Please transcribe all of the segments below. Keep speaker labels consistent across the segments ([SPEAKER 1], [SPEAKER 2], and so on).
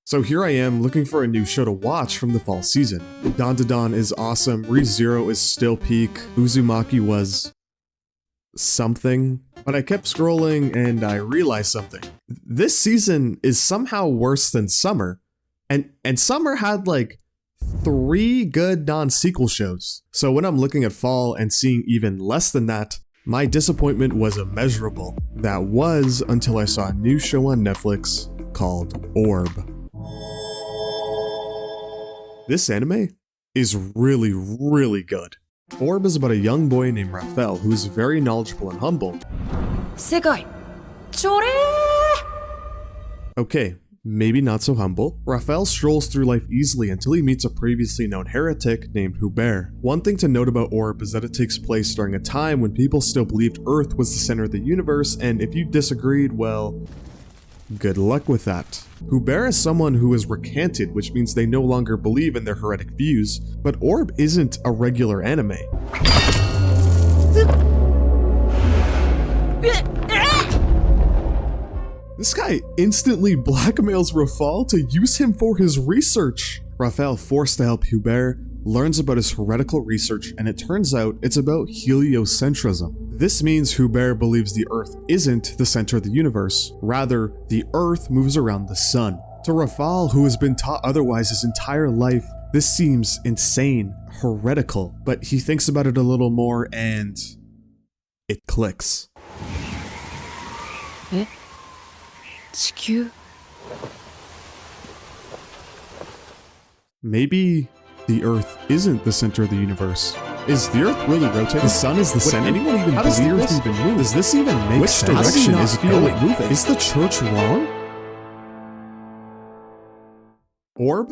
[SPEAKER 1] So here I am looking for a new show to watch from the fall season. Dawn is awesome, Re:Zero is still peak, Uzumaki was something, but I kept scrolling and I realized something. This season is somehow worse than summer, and summer had like 3 good non-sequel shows. So when I'm looking at fall and seeing even less than that, my disappointment was immeasurable. That was until I saw a new show on Netflix called Orb. This anime is really, really good. Orb is about a young boy named Raphael who is very knowledgeable and humble.
[SPEAKER 2] Isekai. Chore!
[SPEAKER 1] Okay, maybe not so humble. Raphael strolls through life easily until he meets a previously known heretic named Hubert. One thing to note about Orb is that it takes place during a time when people still believed Earth was the center of the universe, and if you disagreed, well, good luck with that. Hubert is someone who is recanted, which means they no longer believe in their heretic views, but Orb isn't a regular anime. This guy instantly blackmails Raphael to use him for his research. Raphael, forced to help Hubert, learns about his heretical research, and it turns out it's about heliocentrism. This means Hubert believes the Earth isn't the center of the universe, rather, the Earth moves around the sun. To Raphael, who has been taught otherwise his entire life, this seems insane, heretical, but he thinks about it a little more and it clicks.
[SPEAKER 2] 地球?
[SPEAKER 1] Maybe the Earth isn't the center of the universe. Is the Earth really rotating? The sun is the center? Anyone even How does the Earth even move? Does this even make sense? Which direction is it moving? Is the church wrong? Orb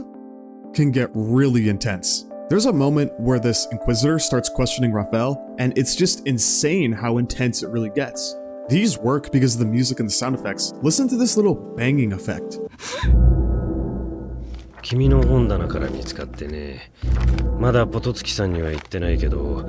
[SPEAKER 1] can get really intense. There's a moment where this Inquisitor starts questioning Raphael, and it's just insane how intense it really gets. These work because of the music and the sound effects. Listen to this little banging effect.
[SPEAKER 3] 君の本棚から見つかってね。まだポトツキさんには言ってないけど。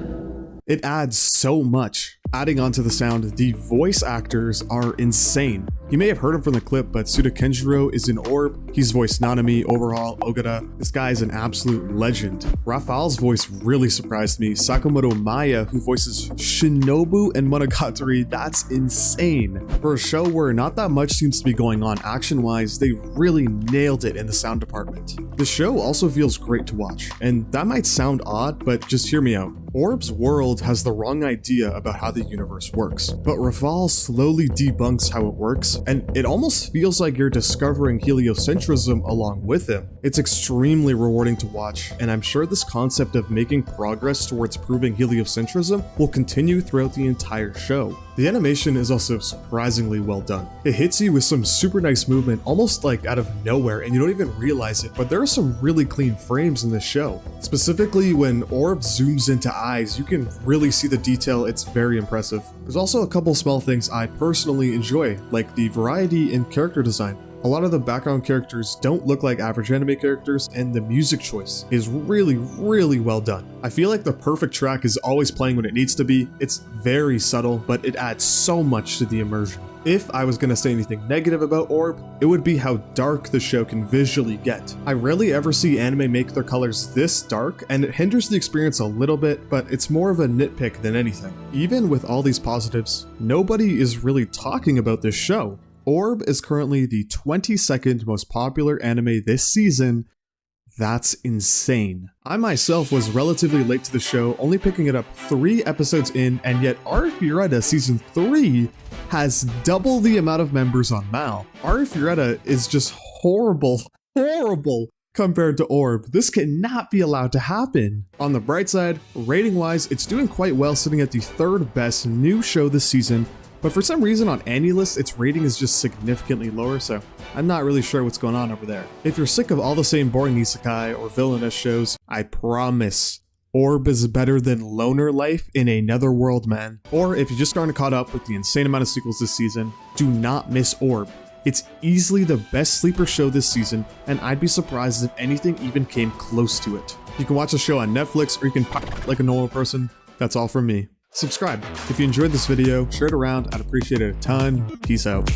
[SPEAKER 1] It adds so much. Adding onto the sound, the voice actors are insane. You may have heard him from the clip, but Suda Kenjiro is in Orb. He's voiced Nanami, Overhaul, Ogata. This guy is an absolute legend. Raphael's voice really surprised me. Sakamoto Maya, who voices Shinobu and Monogatari, that's insane. For a show where not that much seems to be going on action-wise, they really nailed it in the sound department. The show also feels great to watch, and that might sound odd, but just hear me out. Orb's world has the wrong idea about how the universe works, but Raphael slowly debunks how it works, and it almost feels like you're discovering heliocentrism along with him. It's extremely rewarding to watch, and I'm sure this concept of making progress towards proving heliocentrism will continue throughout the entire show. The animation is also surprisingly well done. It hits you with some super nice movement, almost like out of nowhere, and you don't even realize it, but there are some really clean frames in this show. Specifically, when Orb zooms into eyes, you can really see the detail. It's very impressive. There's also a couple small things I personally enjoy, like the variety in character design. A lot of the background characters don't look like average anime characters, and the music choice is really, really well done. I feel like the perfect track is always playing when it needs to be. It's very subtle, but it adds so much to the immersion. If I was gonna say anything negative about Orb, it would be how dark the show can visually get. I rarely ever see anime make their colors this dark, and it hinders the experience a little bit, but it's more of a nitpick than anything. Even with all these positives, nobody is really talking about this show. Orb is currently the 22nd most popular anime this season. That's insane. I myself was relatively late to the show, only picking it up 3 episodes in, and yet Arifureta Season 3 has double the amount of members on MAL. Arifureta is just horrible compared to Orb. This cannot be allowed to happen. On the bright side, rating-wise, it's doing quite well, sitting at the 3rd best new show this season, but for some reason on AniList, its rating is just significantly lower, so I'm not really sure what's going on over there. If you're sick of all the same boring isekai or villainous shows, I promise Orb is better than Loner Life in a Netherworld, man. Or if you just aren't caught up with the insane amount of sequels this season, do not miss Orb. It's easily the best sleeper show this season, and I'd be surprised if anything even came close to it. You can watch the show on Netflix, or you can pop it like a normal person. That's all from me. Subscribe. If you enjoyed this video, share it around. I'd appreciate it a ton. Peace out.